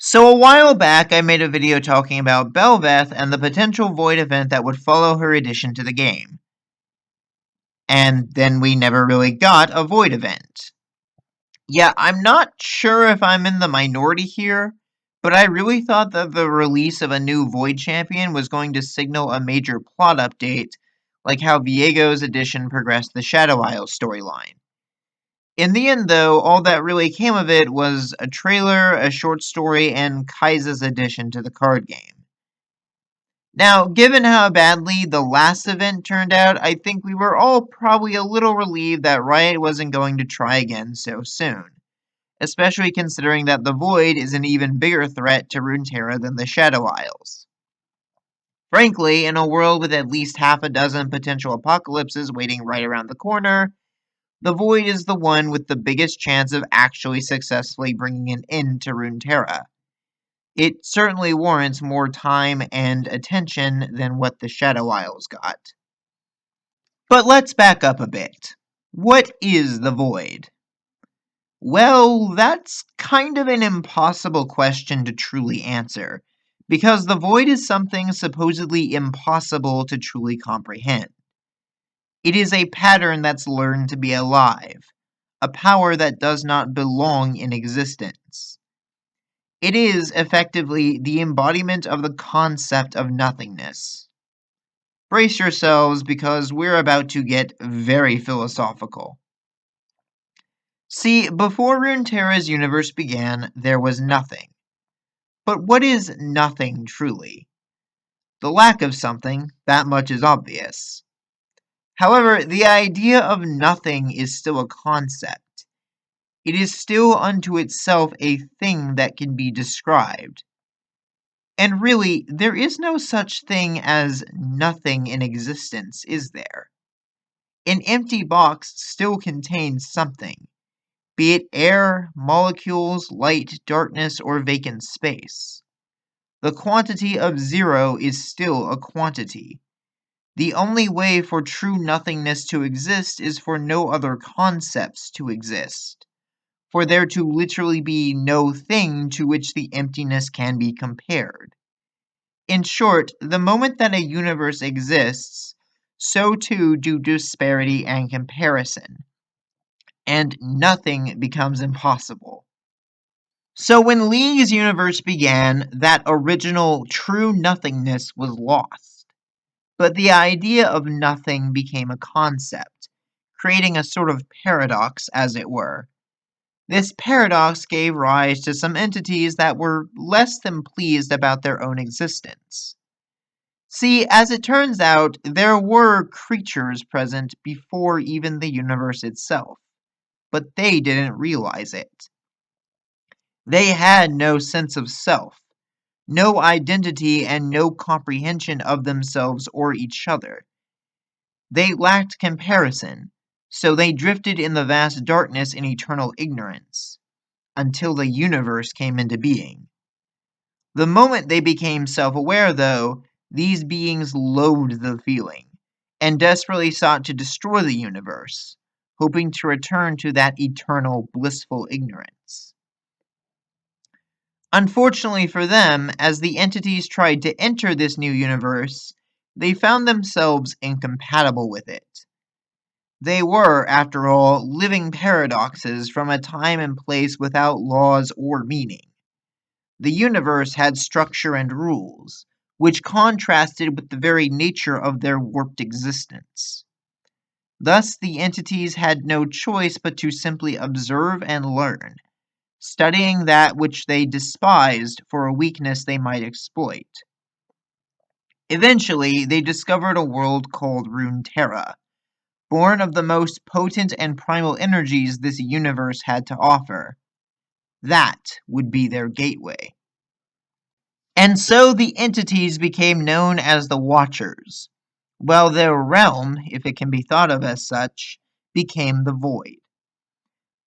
So a while back, I made a video talking about Bel'Veth and the potential void event that would follow her addition to the game. And then we never really got a void event. Yeah, I'm not sure if I'm in the minority here, but I really thought that the release of a new void champion was going to signal a major plot update, like how Viego's addition progressed the Shadow Isles storyline. In the end, though, all that really came of it was a trailer, a short story, and Kaisa's addition to the card game. Now, given how badly the last event turned out, I think we were all probably a little relieved that Riot wasn't going to try again so soon, especially considering that the Void is an even bigger threat to Runeterra than the Shadow Isles. Frankly, in a world with at least half a dozen potential apocalypses waiting right around the corner, the Void is the one with the biggest chance of actually successfully bringing an end to Runeterra. It certainly warrants more time and attention than what the Shadow Isles got. But let's back up a bit. What is the Void? Well, that's kind of an impossible question to truly answer, because the Void is something supposedly impossible to truly comprehend. It is a pattern that's learned to be alive, a power that does not belong in existence. It is, effectively, the embodiment of the concept of nothingness. Brace yourselves, because we're about to get very philosophical. See, before Runeterra's universe began, there was nothing. But what is nothing truly? The lack of something, that much is obvious. However, the idea of nothing is still a concept. It is still unto itself a thing that can be described. And really, there is no such thing as nothing in existence, is there? An empty box still contains something, be it air, molecules, light, darkness, or vacant space. The quantity of zero is still a quantity. The only way for true nothingness to exist is for no other concepts to exist, for there to literally be no thing to which the emptiness can be compared. In short, the moment that a universe exists, so too do disparity and comparison, and nothing becomes impossible. So when League's universe began, that original true nothingness was lost. But the idea of nothing became a concept, creating a sort of paradox, as it were. This paradox gave rise to some entities that were less than pleased about their own existence. See, as it turns out, there were creatures present before even the universe itself, but they didn't realize it. They had no sense of self, no identity, and no comprehension of themselves or each other. They lacked comparison, so they drifted in the vast darkness in eternal ignorance, until the universe came into being. The moment they became self-aware, though, these beings loathed the feeling, and desperately sought to destroy the universe, hoping to return to that eternal blissful ignorance. Unfortunately for them, as the entities tried to enter this new universe, they found themselves incompatible with it. They were, after all, living paradoxes from a time and place without laws or meaning. The universe had structure and rules, which contrasted with the very nature of their warped existence. Thus, the entities had no choice but to simply observe and learn, studying that which they despised for a weakness they might exploit. Eventually, they discovered a world called Runeterra, born of the most potent and primal energies this universe had to offer. That would be their gateway. And so the entities became known as the Watchers, while their realm, if it can be thought of as such, became the Void.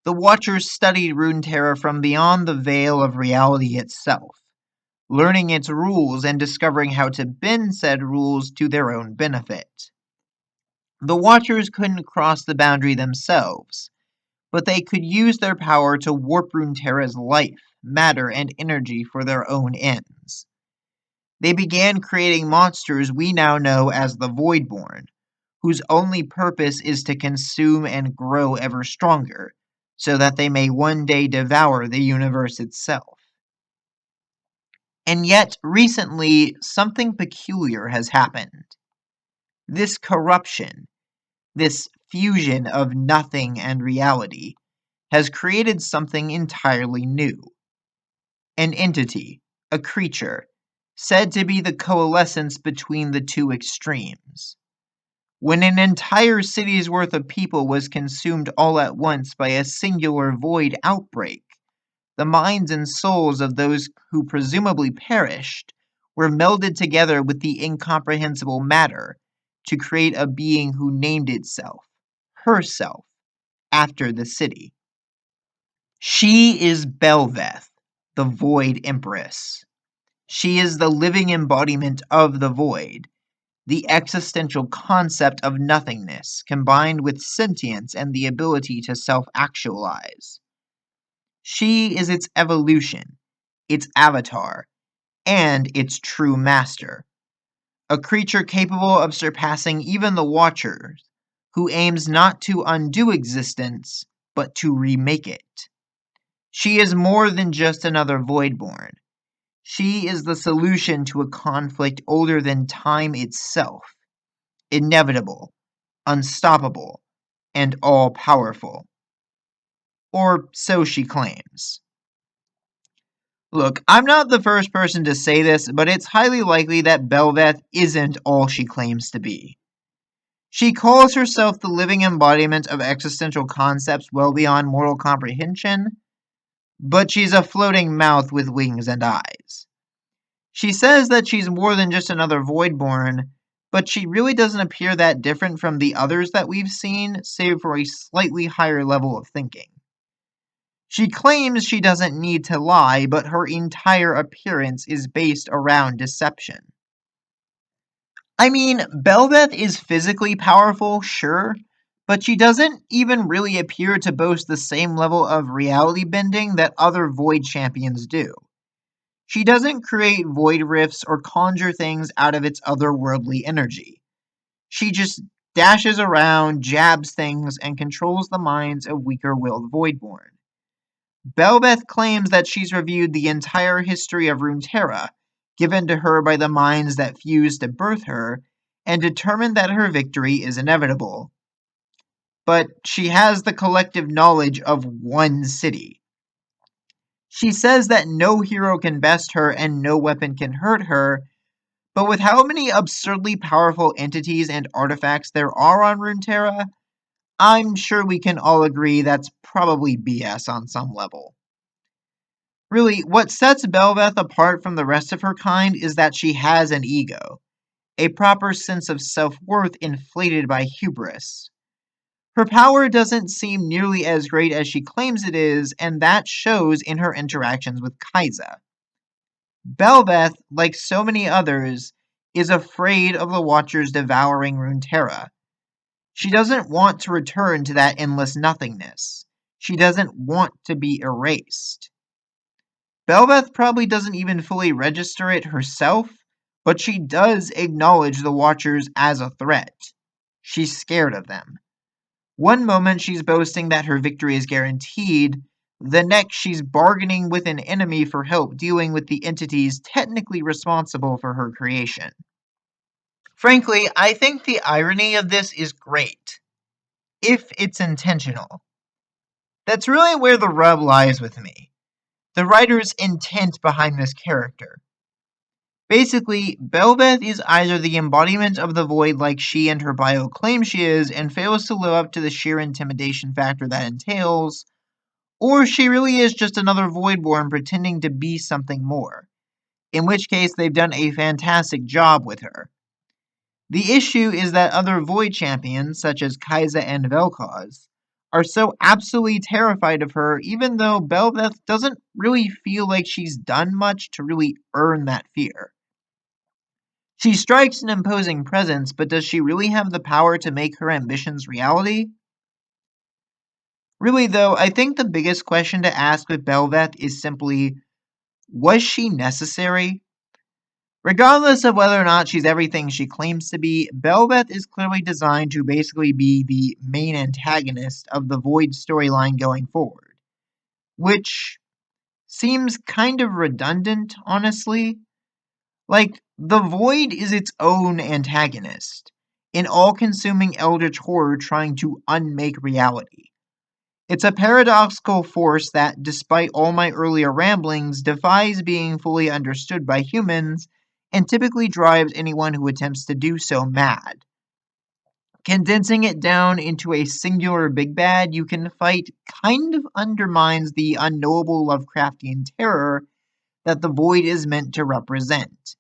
The Watchers studied Runeterra from beyond the veil of reality itself, learning its rules and discovering how to bend said rules to their own benefit. The Watchers couldn't cross the boundary themselves, but they could use their power to warp Runeterra's life, matter, and energy for their own ends. They began creating monsters we now know as the Voidborn, whose only purpose is to consume and grow ever stronger, so that they may one day devour the universe itself. And yet, recently, something peculiar has happened. This corruption, this fusion of nothing and reality, has created something entirely new. An entity, a creature, said to be the coalescence between the two extremes. When an entire city's worth of people was consumed all at once by a singular void outbreak, the minds and souls of those who presumably perished were melded together with the incomprehensible matter to create a being who named itself, herself, after the city. She is Bel'Veth, the Void Empress. She is the living embodiment of the void, the existential concept of nothingness combined with sentience and the ability to self-actualize. She is its evolution, its avatar, and its true master, a creature capable of surpassing even the Watchers, who aims not to undo existence, but to remake it. She is more than just another Voidborn. She is the solution to a conflict older than time itself, inevitable, unstoppable, and all-powerful. Or so she claims. Look, I'm not the first person to say this, but it's highly likely that Bel'Veth isn't all she claims to be. She calls herself the living embodiment of existential concepts well beyond mortal comprehension, but she's a floating mouth with wings and eyes. She says that she's more than just another Voidborn, but she really doesn't appear that different from the others that we've seen, save for a slightly higher level of thinking. She claims she doesn't need to lie, but her entire appearance is based around deception. I mean, Bel'Veth is physically powerful, sure, but she doesn't even really appear to boast the same level of reality bending that other Void champions do. She doesn't create void rifts or conjure things out of its otherworldly energy. She just dashes around, jabs things, and controls the minds of weaker-willed Voidborn. Bel'Veth claims that she's reviewed the entire history of Runeterra, given to her by the minds that fused to birth her, and determined that her victory is inevitable. But she has the collective knowledge of one city. She says that no hero can best her and no weapon can hurt her, but with how many absurdly powerful entities and artifacts there are on Runeterra, I'm sure we can all agree that's probably BS on some level. Really, what sets Bel'Veth apart from the rest of her kind is that she has an ego, a proper sense of self-worth inflated by hubris. Her power doesn't seem nearly as great as she claims it is, and that shows in her interactions with Kai'Sa. Bel'Veth, like so many others, is afraid of the Watchers devouring Runeterra. She doesn't want to return to that endless nothingness. She doesn't want to be erased. Bel'Veth probably doesn't even fully register it herself, but she does acknowledge the Watchers as a threat. She's scared of them. One moment she's boasting that her victory is guaranteed, the next she's bargaining with an enemy for help dealing with the entities technically responsible for her creation. Frankly, I think the irony of this is great, if it's intentional. That's really where the rub lies with me. The writer's intent behind this character. Basically, Bel'Veth is either the embodiment of the void like she and her bio claim she is and fails to live up to the sheer intimidation factor that entails, or she really is just another Voidborn pretending to be something more, in which case they've done a fantastic job with her. The issue is that other Void champions, such as Kai'Sa and Vel'Koz, are so absolutely terrified of her even though Bel'Veth doesn't really feel like she's done much to really earn that fear. She strikes an imposing presence, but does she really have the power to make her ambitions reality? Really, though, I think the biggest question to ask with Bel'Veth is simply, was she necessary? Regardless of whether or not she's everything she claims to be, Bel'Veth is clearly designed to basically be the main antagonist of the Void storyline going forward, which seems kind of redundant, honestly. Like, the Void is its own antagonist, an all consuming eldritch horror trying to unmake reality. It's a paradoxical force that, despite all my earlier ramblings, defies being fully understood by humans and typically drives anyone who attempts to do so mad. Condensing it down into a singular big bad you can fight kind of undermines the unknowable Lovecraftian terror that the Void is meant to represent,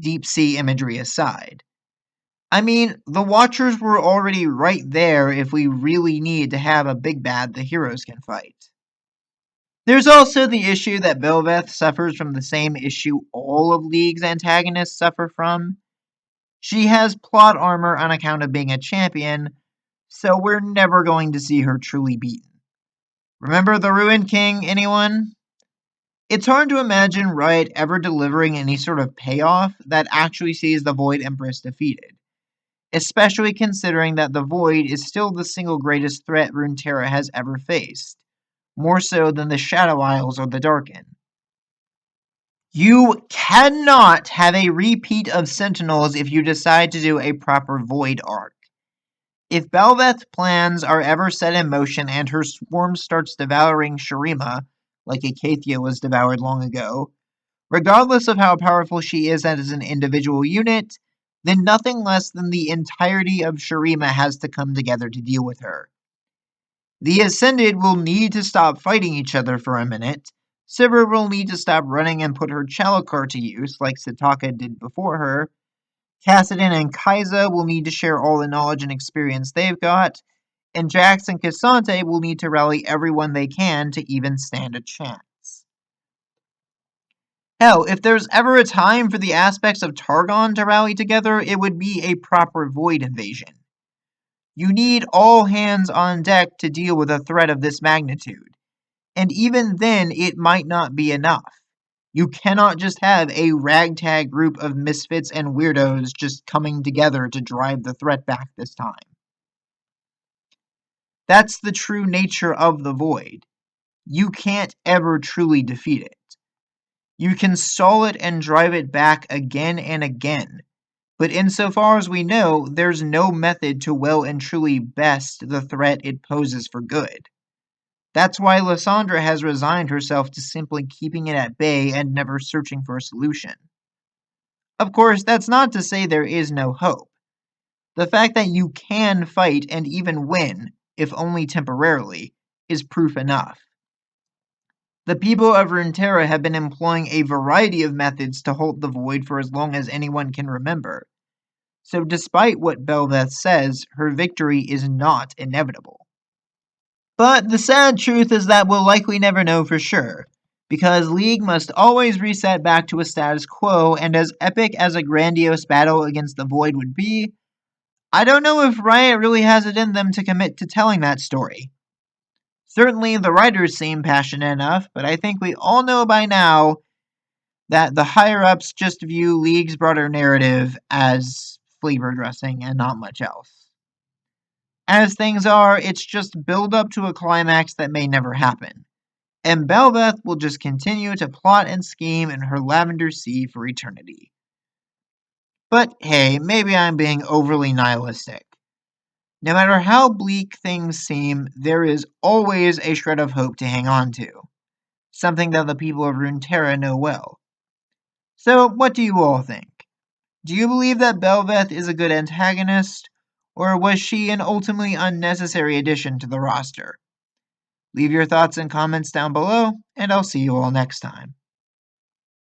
deep sea imagery aside. I mean, the Watchers were already right there if we really need to have a big bad the heroes can fight. There's also the issue that Bel'Veth suffers from the same issue all of League's antagonists suffer from. She has plot armor on account of being a champion, so we're never going to see her truly beaten. Remember the Ruined King, anyone? It's hard to imagine Riot ever delivering any sort of payoff that actually sees the Void Empress defeated, especially considering that the Void is still the single greatest threat Runeterra has ever faced, more so than the Shadow Isles or the Darken. You cannot have a repeat of Sentinels if you decide to do a proper Void arc. If Bel'Veth's plans are ever set in motion and her swarm starts devouring Shurima, like Acathia was devoured long ago, regardless of how powerful she is as an individual unit, then nothing less than the entirety of Shurima has to come together to deal with her. The Ascended will need to stop fighting each other for a minute. Sivir will need to stop running and put her Chalakar to use, like Sataka did before her. Kassadin and Kai'Sa will need to share all the knowledge and experience they've got, and Jax and Cassante will need to rally everyone they can to even stand a chance. Hell, if there's ever a time for the aspects of Targon to rally together, it would be a proper Void invasion. You need all hands on deck to deal with a threat of this magnitude, and even then it might not be enough. You cannot just have a ragtag group of misfits and weirdos just coming together to drive the threat back this time. That's the true nature of the Void. You can't ever truly defeat it. You can stall it and drive it back again and again, but insofar as we know, there's no method to well and truly best the threat it poses for good. That's why Lysandra has resigned herself to simply keeping it at bay and never searching for a solution. Of course, that's not to say there is no hope. The fact that you can fight and even win, if only temporarily, is proof enough. The people of Runeterra have been employing a variety of methods to halt the Void for as long as anyone can remember. So despite what Bel'Veth says, her victory is not inevitable. But the sad truth is that we'll likely never know for sure, because League must always reset back to a status quo, and as epic as a grandiose battle against the Void would be, I don't know if Riot really has it in them to commit to telling that story. Certainly the writers seem passionate enough, but I think we all know by now that the higher-ups just view League's broader narrative as flavor dressing and not much else. As things are, it's just build up to a climax that may never happen, and Bel'Veth will just continue to plot and scheme in her lavender sea for eternity. But hey, maybe I'm being overly nihilistic. No matter how bleak things seem, there is always a shred of hope to hang on to, something that the people of Runeterra know well. So, what do you all think? Do you believe that Bel'Veth is a good antagonist, or was she an ultimately unnecessary addition to the roster? Leave your thoughts and comments down below, and I'll see you all next time.